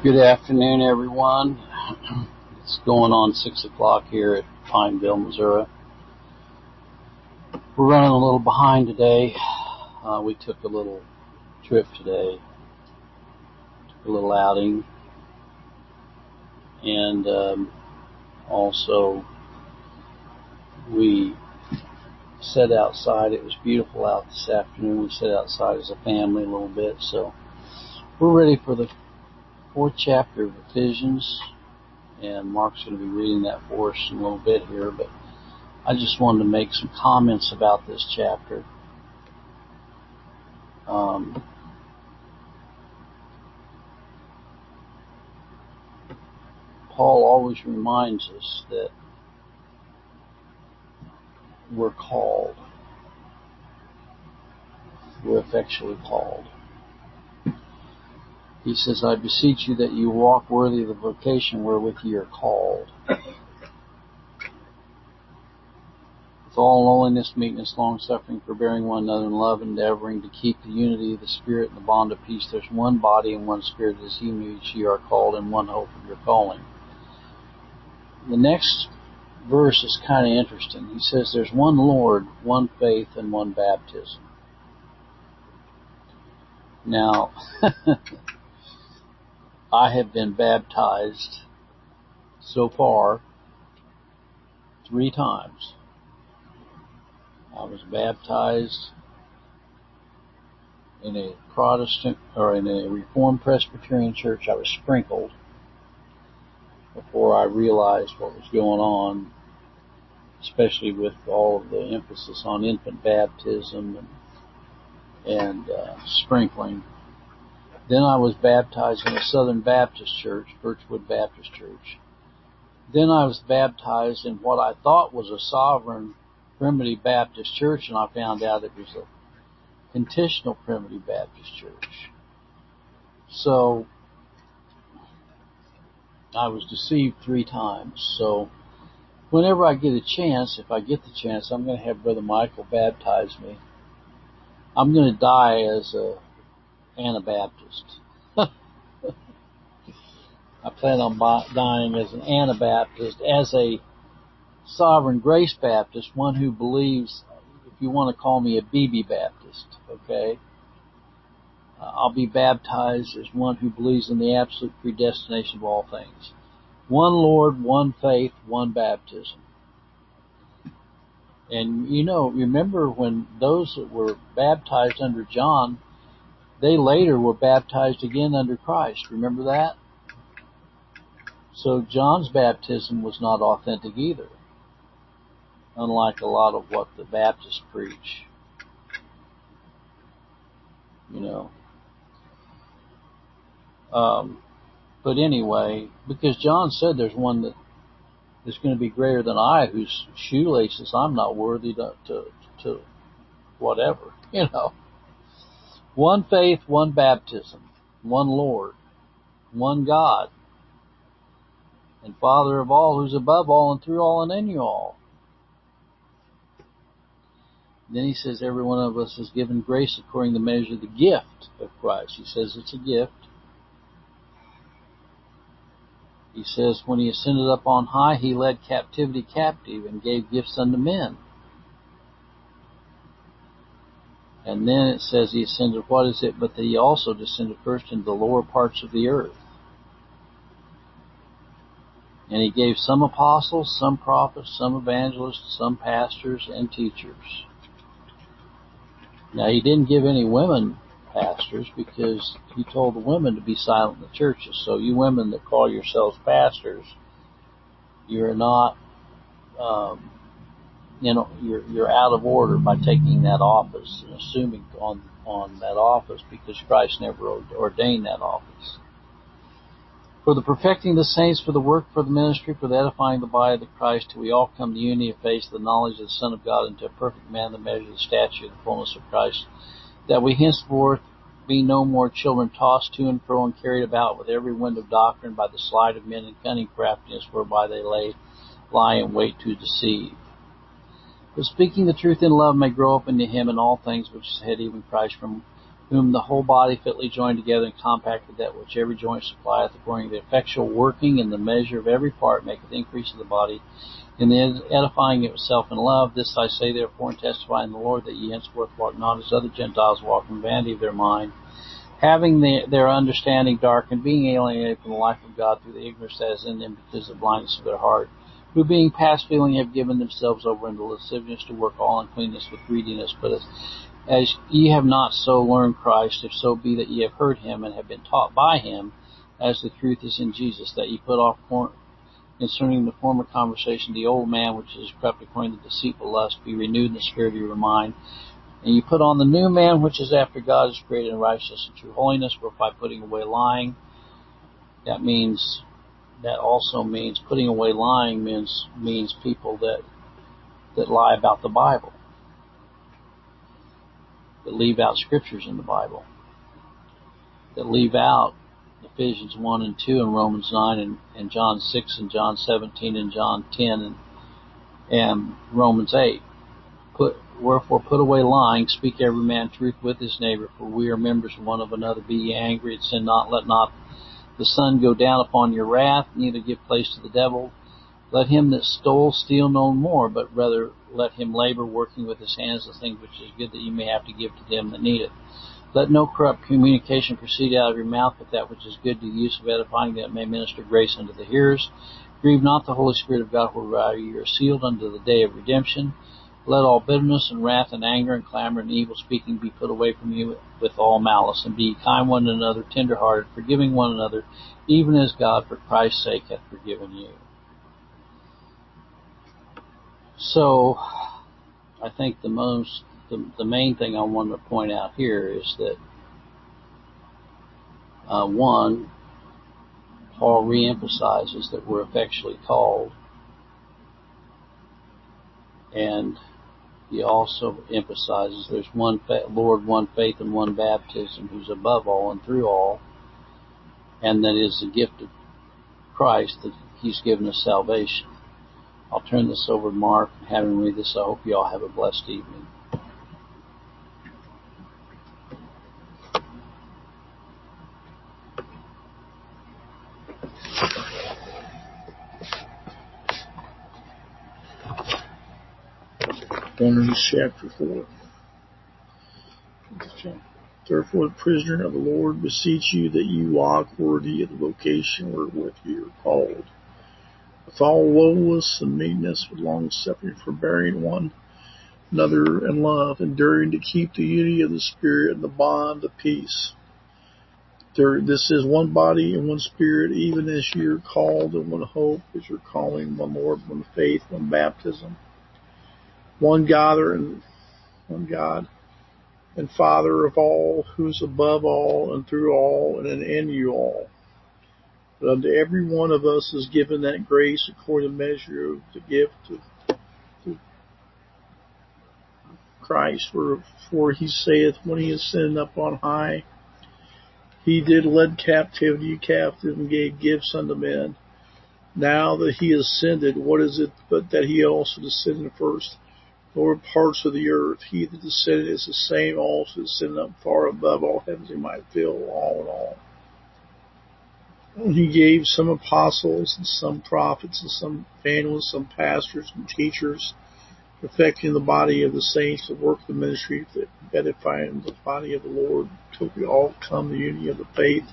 Good afternoon, everyone. It's going on 6 o'clock here at Pineville, Missouri. We're running a little behind today. We took a little trip today, took a little outing, and also we sat outside. It was beautiful out this afternoon. We sat outside as a family a little bit, so we're ready for the 4th chapter of Ephesians, and Mark's going to be reading that for us in a little bit here, but I just wanted to make some comments about this chapter. Paul always reminds us that we're called. We're effectually called. He says, I beseech you that you walk worthy of the vocation wherewith ye are called. With all lowliness, meekness, long-suffering, forbearing one another in love, endeavoring to keep the unity of the Spirit and the bond of peace. There's one body and one Spirit, as ye which ye are called, and one hope of your calling. The next verse is kind of interesting. He says there's one Lord, one faith, and one baptism. Now, I have been baptized so far 3 times. I was baptized in a Protestant or in a Reformed Presbyterian church. I was sprinkled before I realized what was going on, especially with all of the emphasis on infant baptism and sprinkling. Then I was baptized in a Southern Baptist church, Birchwood Baptist Church. Then I was baptized in what I thought was a sovereign Primitive Baptist church, and I found out it was a Contentional Primitive Baptist church. So I was deceived 3 times. So whenever I get a chance, if I get the chance, I'm going to have Brother Michael baptize me. I'm going to die as a Anabaptist. I plan on dying as an Anabaptist, as a Sovereign Grace Baptist, one who believes, if you want to call me a BB Baptist, okay? I'll be baptized as one who believes in the absolute predestination of all things. One Lord, one faith, one baptism. And remember when those that were baptized under John, they later were baptized again under Christ. Remember that? So John's baptism was not authentic either, unlike a lot of what the Baptists preach. But anyway, because John said there's one that is going to be greater than I, whose shoelaces I'm not worthy to whatever, One faith, one baptism, one Lord, one God, and Father of all, who's above all and through all and in you all. Then he says every one of us is given grace according to the measure of the gift of Christ. He says it's a gift. He says when he ascended up on high, he led captivity captive and gave gifts unto men. And then it says he ascended, what is it? But that he also descended first into the lower parts of the earth. And he gave some apostles, some prophets, some evangelists, some pastors and teachers. Now, he didn't give any women pastors because he told the women to be silent in the churches. So you women that call yourselves pastors, you're not, you're out of order by taking that office and assuming on that office, because Christ never ordained that office. For the perfecting of the saints, for the work, for the ministry, for the edifying of the body of Christ, till we all come to unity of faith, the knowledge of the Son of God, into a perfect man, the measure of the stature of the fullness of Christ, that we henceforth be no more children tossed to and fro and carried about with every wind of doctrine by the sleight of men and cunning craftiness, whereby they lie in wait to deceive. But speaking the truth in love may grow up into him in all things, which is head, even Christ, from whom the whole body fitly joined together and compacted, that which every joint supplieth, according to the effectual working in the measure of every part, maketh increase of the body, in the edifying of itself in love. This I say therefore, and testify in the Lord, that ye henceforth walk not as other Gentiles walk, in vanity of their mind, having their understanding darkened, being alienated from the life of God through the ignorance that is in them, because of the blindness of their heart, who being past feeling have given themselves over unto lasciviousness, to work all uncleanness with greediness. But as ye have not so learned Christ, if so be that ye have heard him, and have been taught by him, as the truth is in Jesus, that ye put off concerning the former conversation the old man, which is corrupt according to deceitful lust, be renewed in the spirit of your mind, and you put on the new man, which is after God is created in righteousness and true holiness, whereby putting away lying. That also means putting away lying means people that lie about the Bible, that leave out scriptures in the Bible, that leave out Ephesians 1 and 2 and Romans 9 and John 6 and John 17 and John 10 and Romans 8. Wherefore put away lying, speak every man truth with his neighbor, for we are members one of another. Be ye angry and sin not. Let not the sun go down upon your wrath, neither give place to the devil. Let him that stole steal no more, but rather let him labor, working with his hands the thing which is good, that ye may have to give to them that need it. Let no corrupt communication proceed out of your mouth, but that which is good to the use of edifying, that it may minister grace unto the hearers. Grieve not the Holy Spirit of God, whereby ye are sealed unto the day of redemption. Let all bitterness and wrath and anger and clamor and evil speaking be put away from you with all malice. And be ye kind one to another, tender-hearted, forgiving one another, even as God for Christ's sake hath forgiven you. So, I think the main thing I want to point out here is that, one, Paul reemphasizes that we're effectually called, and he also emphasizes there's one Lord, one faith, and one baptism, who's above all and through all, and that is the gift of Christ, that he's given us salvation. I'll turn this over to Mark and have him read this. I hope you all have a blessed evening. Romans chapter 4. Therefore, the prisoner of the Lord, beseech you that you walk worthy of the vocation wherewith you are called, with all lowliness and meekness, with long suffering, forbearing one another in love, enduring to keep the unity of the Spirit and the bond of peace. This is one body and one Spirit, even as you are called, and one hope is your calling, one Lord, one faith, one baptism, one God and Father of all, who is above all and through all and in you all. But unto every one of us is given that grace according to the measure of the gift of Christ. For he saith, when he ascended up on high, he did lead captivity captive and gave gifts unto men. Now that he ascended, what is it but that he also descended first lower parts of the earth? He that descended is the same also descended up far above all heavens, he might fill all in all. And he gave some apostles and some prophets and some evangelists, some pastors and teachers, perfecting the body of the saints, to work the ministry, edifying the body of the Lord, till we all come to the unity of the faith,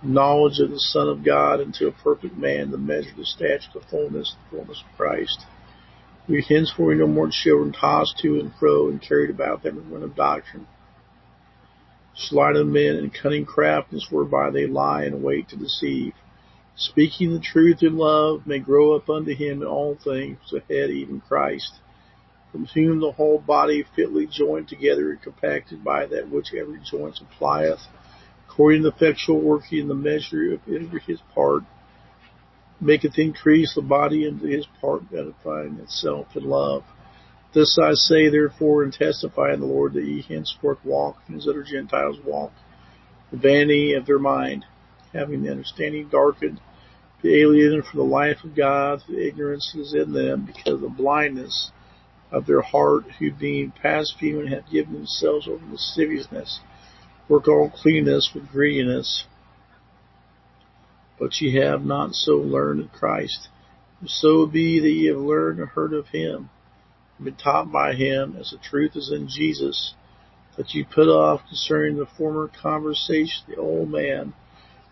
the knowledge of the Son of God, unto a perfect man, the measure, the stature, the fullness of Christ. We henceforth no more children, tossed to and fro and carried about every wind of doctrine, sleight of men and cunning craftiness, whereby they lie in wait to deceive. Speaking the truth in love, may grow up unto him in all things, the head, even Christ, from whom the whole body fitly joined together and compacted by that which every joint supplieth, according to the effectual working in the measure of every his part, maketh increase the body into his part, edifying itself in love. This I say, therefore, and testify in the Lord, that ye henceforth walk as other Gentiles walk, the vanity of their mind, having the understanding darkened, be alienated from the life of God, the ignorance is in them, because of the blindness of their heart, who being past feeling have given themselves over to lasciviousness, Work all cleanness with greediness. But ye have not so learned Christ. If so be that ye have learned and heard of him, and been taught by him, as the truth is in Jesus, that ye put off concerning the former conversation the old man,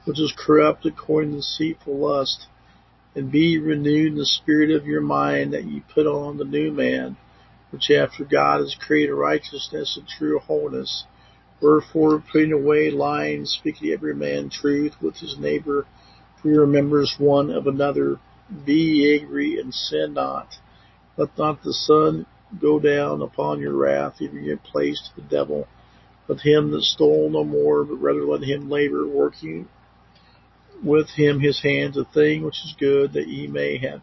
which is corrupt according to deceitful lust, and be renewed in the spirit of your mind, that ye put on the new man, which after God has created righteousness and true holiness. Wherefore, putting away lying, speaking every man truth with his neighbor, for you are members one of another. Be ye angry and sin not. Let not the sun go down upon your wrath, even give place to the devil. Let him that stole no more, but rather let him labor, working with him his hands a thing which is good, that ye may have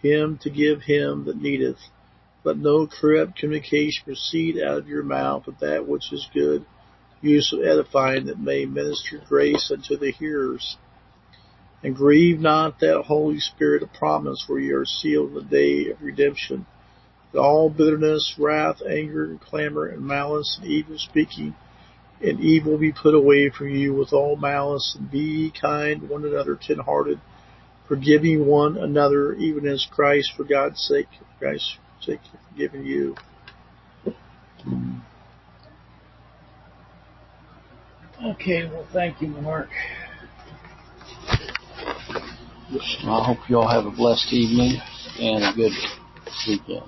him to give him that needeth. Let no corrupt communication proceed out of your mouth, but that which is good, use of edifying, that may minister grace unto the hearers. And grieve not that Holy Spirit of promise, where ye are sealed in the day of redemption. That all bitterness, wrath, anger, clamor, and malice, and evil speaking, and evil be put away from you with all malice, and be ye kind one another, tenderhearted, forgiving one another, even as Christ, for God's sake, forgiven you. Okay, well, thank you, Mark. I hope you all have a blessed evening and a good weekend.